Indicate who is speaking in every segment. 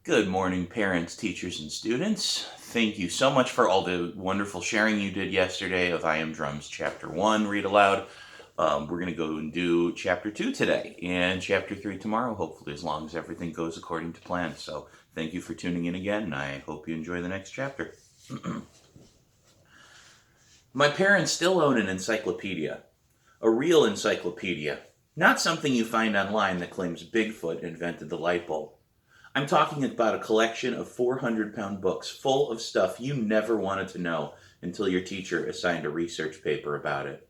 Speaker 1: Good morning, parents, teachers, and students. Thank you so much for all the wonderful sharing you did yesterday of I Am Drums Chapter 1, Read Aloud. We're going to go and do Chapter 2 today and Chapter 3 tomorrow, hopefully, as long as everything goes according to plan. So thank you for tuning in again, and I hope you enjoy the next chapter. My parents still own an encyclopedia, a real encyclopedia, not something you find online that claims Bigfoot invented the light bulb. I'm talking about a collection of 400-pound books full of stuff you never wanted to know until your teacher assigned a research paper about it.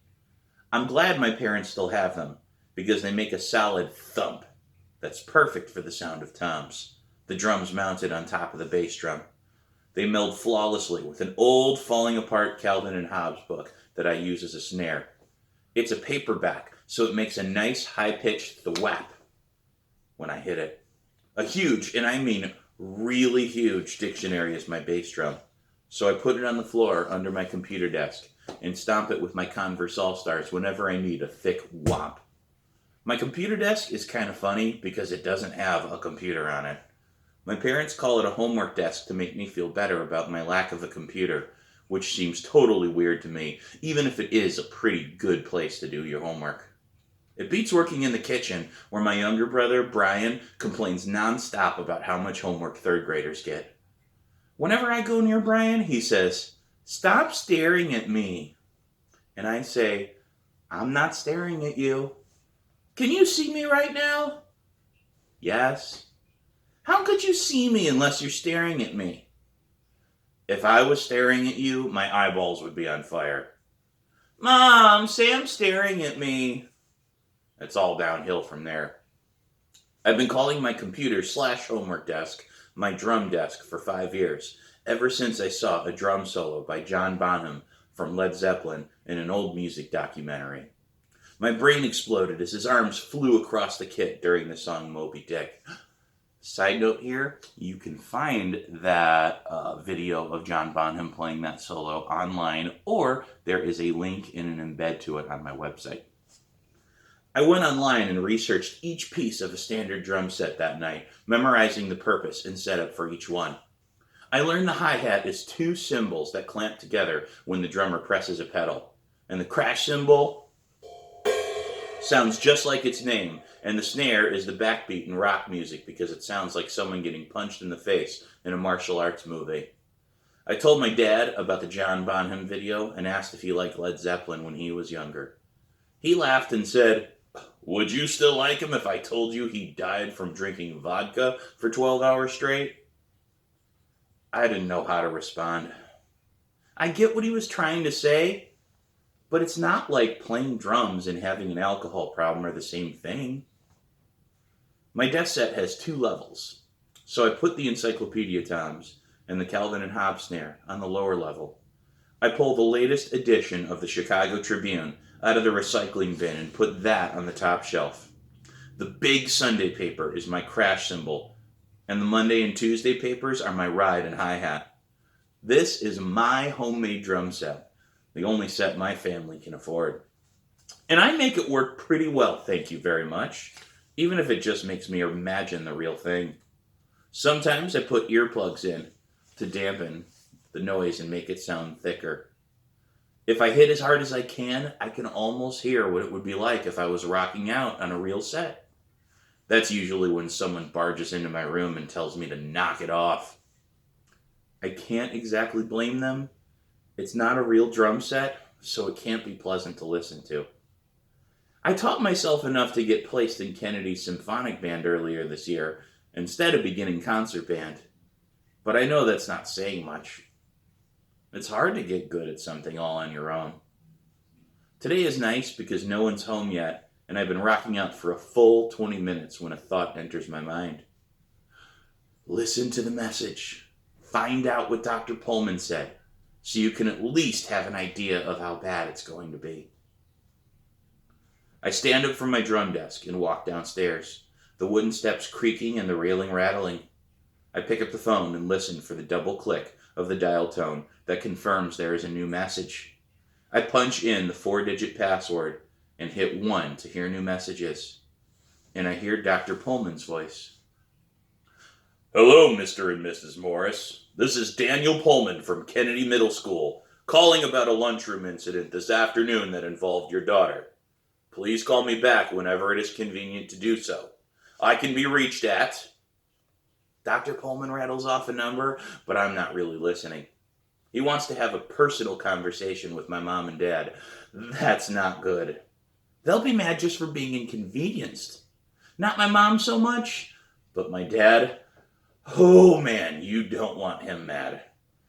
Speaker 1: I'm glad my parents still have them, because they make a solid thump that's perfect for the sound of toms, the drums mounted on top of the bass drum. They meld flawlessly with an old falling apart Calvin and Hobbes book that I use as a snare. It's a paperback, so it makes a nice high-pitched thwap when I hit it. A huge, and I mean really huge, dictionary is my bass drum. So I put it on the floor under my computer desk and stomp it with my Converse All-Stars whenever I need a thick whomp. My computer desk is kind of funny because it doesn't have a computer on it. My parents call it a homework desk to make me feel better about my lack of a computer, which seems totally weird to me, even if it is a pretty good place to do your homework. It beats working in the kitchen, where my younger brother, Brian, complains nonstop about how much homework third graders get. Whenever I go near Brian, he says, "Stop staring at me." And I say, "I'm not staring at you." "Can you see me right now?" "Yes." "How could you see me unless you're staring at me?" "If I was staring at you, my eyeballs would be on fire." "Mom, say I'm staring at me." It's all downhill from there. I've been calling my computer / homework desk my drum desk for 5 years, ever since I saw a drum solo by John Bonham from Led Zeppelin in an old music documentary. My brain exploded as his arms flew across the kit during the song Moby Dick. Side note here, you can find that video of John Bonham playing that solo online, or there is a link in an embed to it on my website. I went online and researched each piece of a standard drum set that night, memorizing the purpose and setup for each one. I learned the hi-hat is 2 cymbals that clamp together when the drummer presses a pedal, and the crash cymbal sounds just like its name, and the snare is the backbeat in rock music because it sounds like someone getting punched in the face in a martial arts movie. I told my dad about the John Bonham video and asked if he liked Led Zeppelin when he was younger. He laughed and said, "Would you still like him if I told you he died from drinking vodka for 12 hours straight?" I didn't know how to respond. I get what he was trying to say, but it's not like playing drums and having an alcohol problem are the same thing. My desk set has 2 levels, so I put the encyclopedia toms and the Calvin and Hobbes snare on the lower level. I pull the latest edition of the Chicago Tribune out of the recycling bin and put that on the top shelf. The big Sunday paper is my crash cymbal, and the Monday and Tuesday papers are my ride and hi-hat. This is my homemade drum set, the only set my family can afford. And I make it work pretty well, thank you very much, even if it just makes me imagine the real thing. Sometimes I put earplugs in to dampen the noise and make it sound thicker. If I hit as hard as I can almost hear what it would be like if I was rocking out on a real set. That's usually when someone barges into my room and tells me to knock it off. I can't exactly blame them. It's not a real drum set, so it can't be pleasant to listen to. I taught myself enough to get placed in Kennedy's symphonic band earlier this year instead of beginning concert band, but I know that's not saying much. It's hard to get good at something all on your own. Today is nice because no one's home yet, and I've been rocking out for a full 20 minutes when a thought enters my mind. Listen to the message. Find out what Dr. Pullman said, so you can at least have an idea of how bad it's going to be. I stand up from my drum desk and walk downstairs, the wooden steps creaking and the railing rattling. I pick up the phone and listen for the double click of the dial tone that confirms there is a new message. I punch in the 4-digit password and hit 1 to hear new messages. And I hear Dr. Pullman's voice. Hello, Mr. and Mrs. Morris. This is Daniel Pullman from Kennedy Middle School, calling about a lunchroom incident this afternoon that involved your daughter. Please call me back whenever it is convenient to do so. I can be reached at... Dr. Pullman rattles off a number, but I'm not really listening. He wants to have a personal conversation with my mom and dad. That's not good. They'll be mad just for being inconvenienced. Not my mom so much, but my dad. Oh man, you don't want him mad.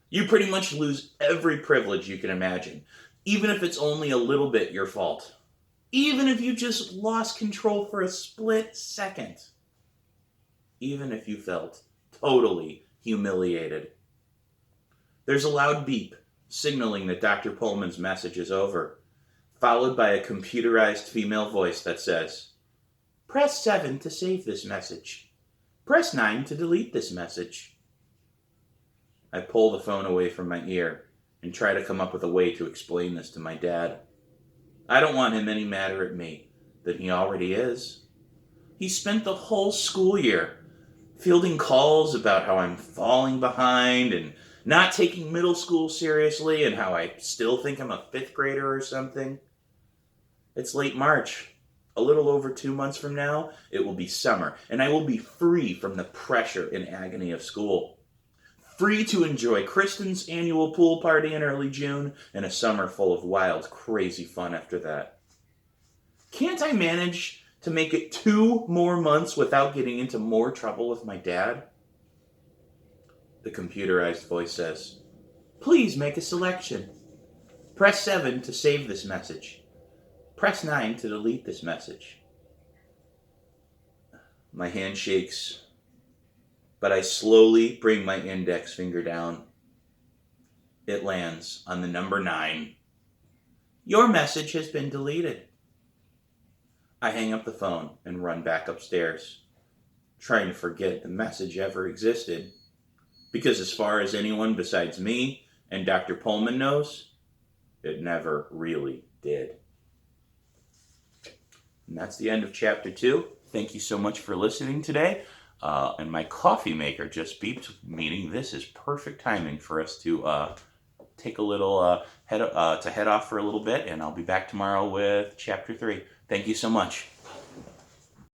Speaker 1: You pretty much lose every privilege you can imagine, even if it's only a little bit your fault. Even if you just lost control for a split second. Even if you felt totally humiliated. There's a loud beep, signaling that Dr. Pullman's message is over, followed by a computerized female voice that says, "Press 7 to save this message. Press 9 to delete this message." I pull the phone away from my ear and try to come up with a way to explain this to my dad. I don't want him any madder at me than he already is. He spent the whole school year fielding calls about how I'm falling behind and not taking middle school seriously and how I still think I'm a 5th grader or something. It's late March. A little over 2 months from now, it will be summer, and I will be free from the pressure and agony of school. Free to enjoy Kristen's annual pool party in early June and a summer full of wild, crazy fun after that. Can't I manage to make it 2 more months without getting into more trouble with my dad? The computerized voice says, "Please make a selection. Press 7 to save this message. Press 9 to delete this message." My hand shakes, but I slowly bring my index finger down. It lands on the number 9. "Your message has been deleted." I hang up the phone and run back upstairs, trying to forget the message ever existed. Because as far as anyone besides me and Dr. Pullman knows, it never really did. And that's the end of chapter 2. Thank you so much for listening today. And my coffee maker just beeped, meaning this is perfect timing for us to take a little head off for a little bit, and I'll be back tomorrow with chapter 3. Thank you so much.